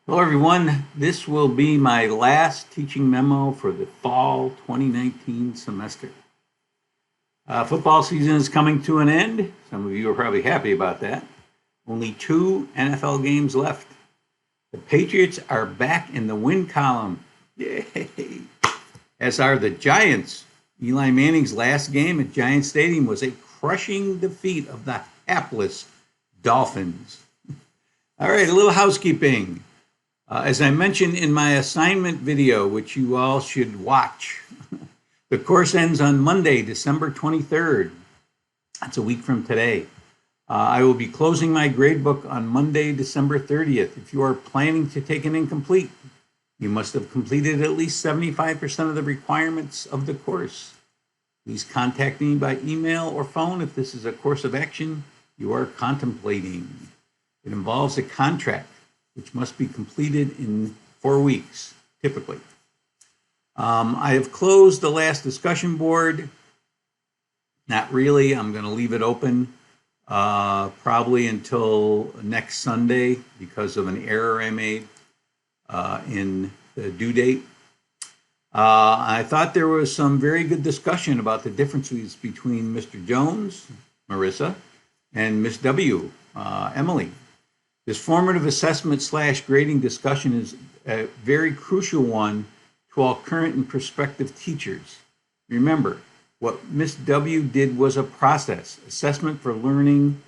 Hello, everyone. This will be my last teaching memo for the fall 2019 semester. Football season is coming to an end. Some of you are probably happy about that. Only 2 NFL games left. The Patriots are back in the win column. Yay! As are the Giants. Eli Manning's last game at Giant Stadium was a crushing defeat of the hapless Dolphins. All right, a little housekeeping. As I mentioned in my assignment video, which you all should watch, the course ends on Monday, December 23rd. That's a week from today. I will be closing my gradebook on Monday, December 30th. If you are planning to take an incomplete, you must have completed at least 75% of the requirements of the course. Please contact me by email or phone if this is a course of action you are contemplating. It involves a contract, which must be completed in 4 weeks, typically. I have closed the last discussion board. Not really. I'm going to leave it open probably until next Sunday because of an error I made in the due date. I thought there was some very good discussion about the differences between Mr. Jones, Marissa, and Miss W, Emily. This formative assessment / grading discussion is a very crucial one to all current and prospective teachers. Remember, what Miss W did was a process. Assessment for learning,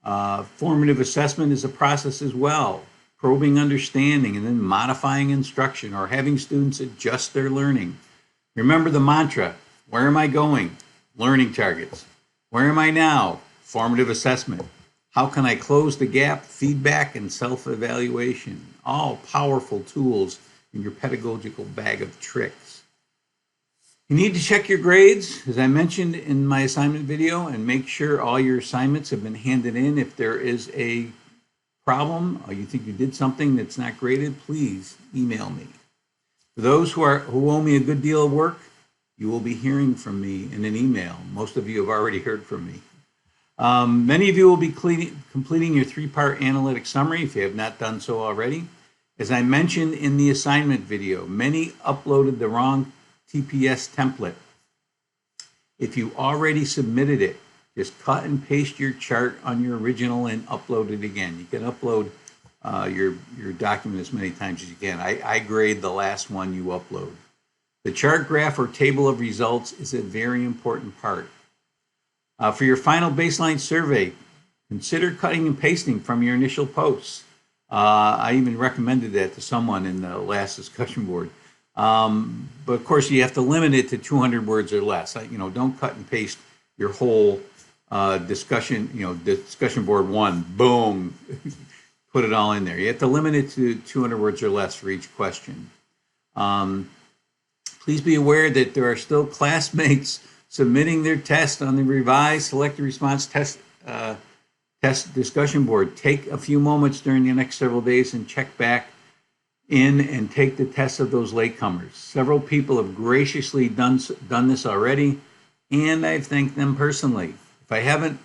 formative assessment is a process as well. Probing understanding and then modifying instruction or having students adjust their learning. Remember the mantra, where am I going? Learning targets. Where am I now? Formative assessment. How can I close the gap? Feedback and self-evaluation. All powerful tools in your pedagogical bag of tricks. You need to check your grades, as I mentioned in my assignment video, and make sure all your assignments have been handed in. If there is a problem or you think you did something that's not graded, please email me. For those who owe me a good deal of work, you will be hearing from me in an email. Most of you have already heard from me. Many of you will be completing your 3-part analytic summary if you have not done so already. As I mentioned in the assignment video, many uploaded the wrong TPS template. If you already submitted it, just cut and paste your chart on your original and upload it again. You can upload your document as many times as you can. I grade the last one you upload. The chart graph or table of results is a very important part. For your final baseline survey, consider cutting and pasting from your initial posts. I even recommended that to someone in the last discussion board. But of course, you have to limit it to 200 words or less. Don't cut and paste your whole discussion board one, boom, put it all in there. You have to limit it to 200 words or less for each question. Please be aware that there are still classmates submitting their test on the revised selected response test discussion board. Take a few moments during the next several days and check back in and take the test of those latecomers. Several people have graciously done this already, and I've thanked them personally. If I haven't,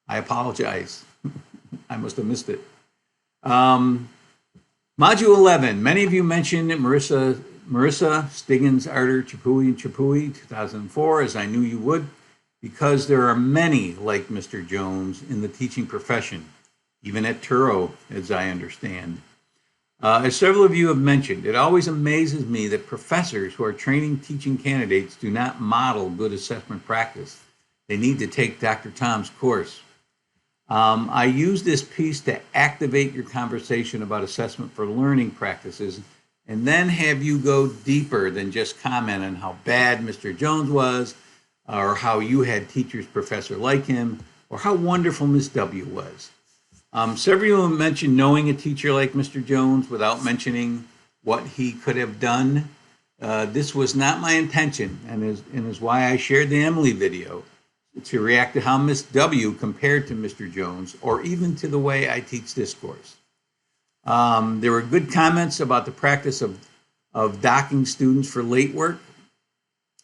I apologize. I must have missed it. Module 11. Many of you mentioned Marissa, Stiggins, Arter, Chapui, and Chapui, 2004, as I knew you would, because there are many like Mr. Jones in the teaching profession, even at Turo, as I understand. As several of you have mentioned, it always amazes me that professors who are training teaching candidates do not model good assessment practice. They need to take Dr. Tom's course. I use this piece to activate your conversation about assessment for learning practices and then have you go deeper than just comment on how bad Mr. Jones was or how you had teachers, professor like him, or how wonderful Miss W was. Several of you mentioned knowing a teacher like Mr. Jones without mentioning what he could have done. This was not my intention and is why I shared the Emily video to react to how Miss W compared to Mr. Jones or even to the way I teach this course. There were good comments about the practice of docking students for late work.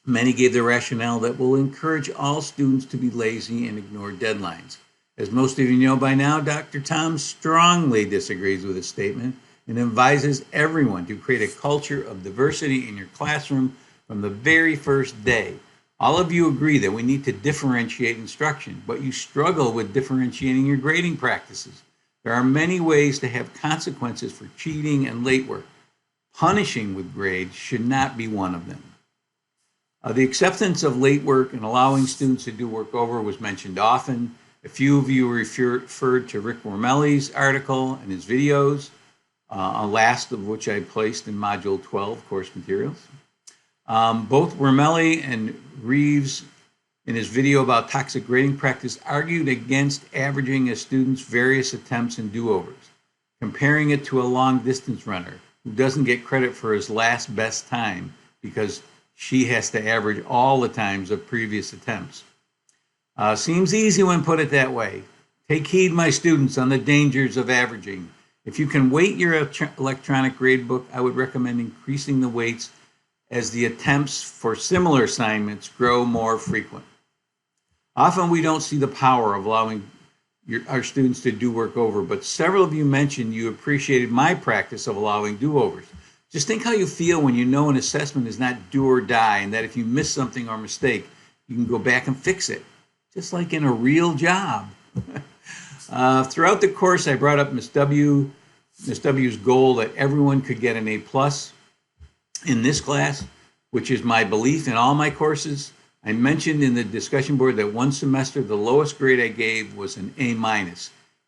Many gave the rationale that will encourage all students to be lazy and ignore deadlines. As most of you know by now, Dr. Tom strongly disagrees with this statement and advises everyone to create a culture of diversity in your classroom from the very first day. All of you agree that we need to differentiate instruction, but you struggle with differentiating your grading practices. There are many ways to have consequences for cheating and late work. Punishing with grades should not be one of them. The acceptance of late work and allowing students to do work over was mentioned often. A few of you referred to Rick Wormelli's article and his videos, last of which I placed in Module 12 course materials. Both Wormelli and Reeves, in his video about toxic grading practice, argued against averaging a student's various attempts and do-overs, comparing it to a long-distance runner who doesn't get credit for his last best time because she has to average all the times of previous attempts. Seems easy when put it that way. Take heed, my students, on the dangers of averaging. If you can weight your electronic gradebook, I would recommend increasing the weights as the attempts for similar assignments grow more frequent. Often we don't see the power of allowing our students to do work over, but several of you mentioned you appreciated my practice of allowing do-overs. Just think how you feel when you know an assessment is not do or die, and that if you miss something or mistake, you can go back and fix it, just like in a real job. Throughout the course, I brought up Ms. W's goal that everyone could get an A+ in this class, which is my belief in all my courses. I mentioned in the discussion board that one semester the lowest grade I gave was an A-,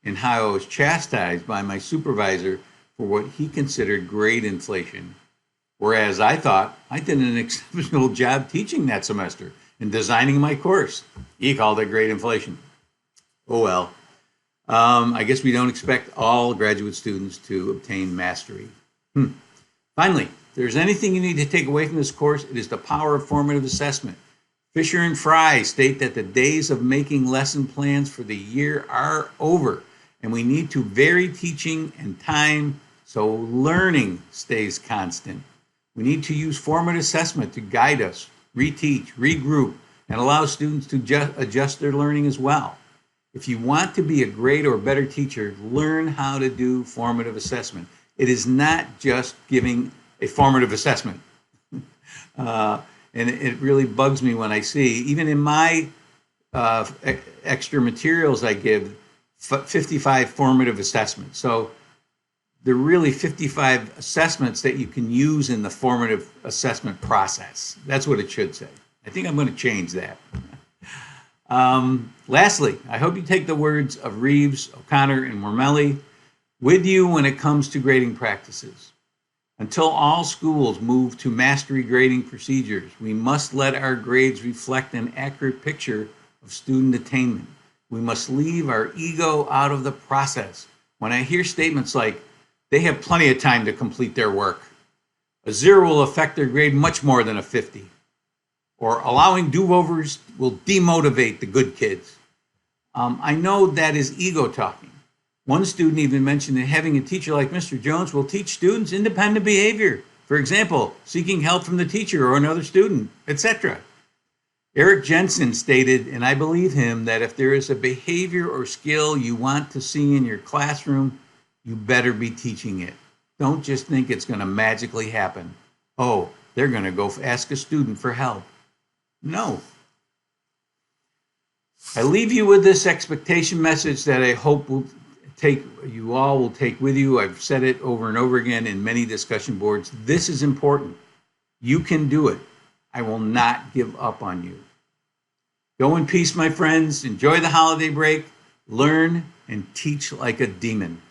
and how I was chastised by my supervisor for what he considered grade inflation. Whereas I thought I did an exceptional job teaching that semester and designing my course. He called it grade inflation. Oh well. I guess we don't expect all graduate students to obtain mastery. Finally, if there's anything you need to take away from this course, it is the power of formative assessment. Fisher and Fry state that the days of making lesson plans for the year are over, and we need to vary teaching and time so learning stays constant. We need to use formative assessment to guide us, reteach, regroup, and allow students to adjust their learning as well. If you want to be a great or better teacher, learn how to do formative assessment. It is not just giving a formative assessment. And it really bugs me when I see, even in my extra materials I give, 55 formative assessments. So there are really 55 assessments that you can use in the formative assessment process. That's what it should say. I think I'm going to change that. Lastly, I hope you take the words of Reeves, O'Connor, and Wormelli with you when it comes to grading practices. Until all schools move to mastery grading procedures, we must let our grades reflect an accurate picture of student attainment. We must leave our ego out of the process. When I hear statements like, they have plenty of time to complete their work, a 0 will affect their grade much more than a 50, or allowing do-overs will demotivate the good kids. I know that is ego talking. One student even mentioned that having a teacher like Mr. Jones will teach students independent behavior. For example, seeking help from the teacher or another student, etc. Eric Jensen stated, and I believe him, that if there is a behavior or skill you want to see in your classroom, you better be teaching it. Don't just think it's going to magically happen. Oh, they're going to go ask a student for help. No. I leave you with this expectation message that I hope you all will take with you. I've said it over and over again in many discussion boards. This is important. You can do it. I will not give up on you. Go in peace, my friends. Enjoy the holiday break. Learn and teach like a demon.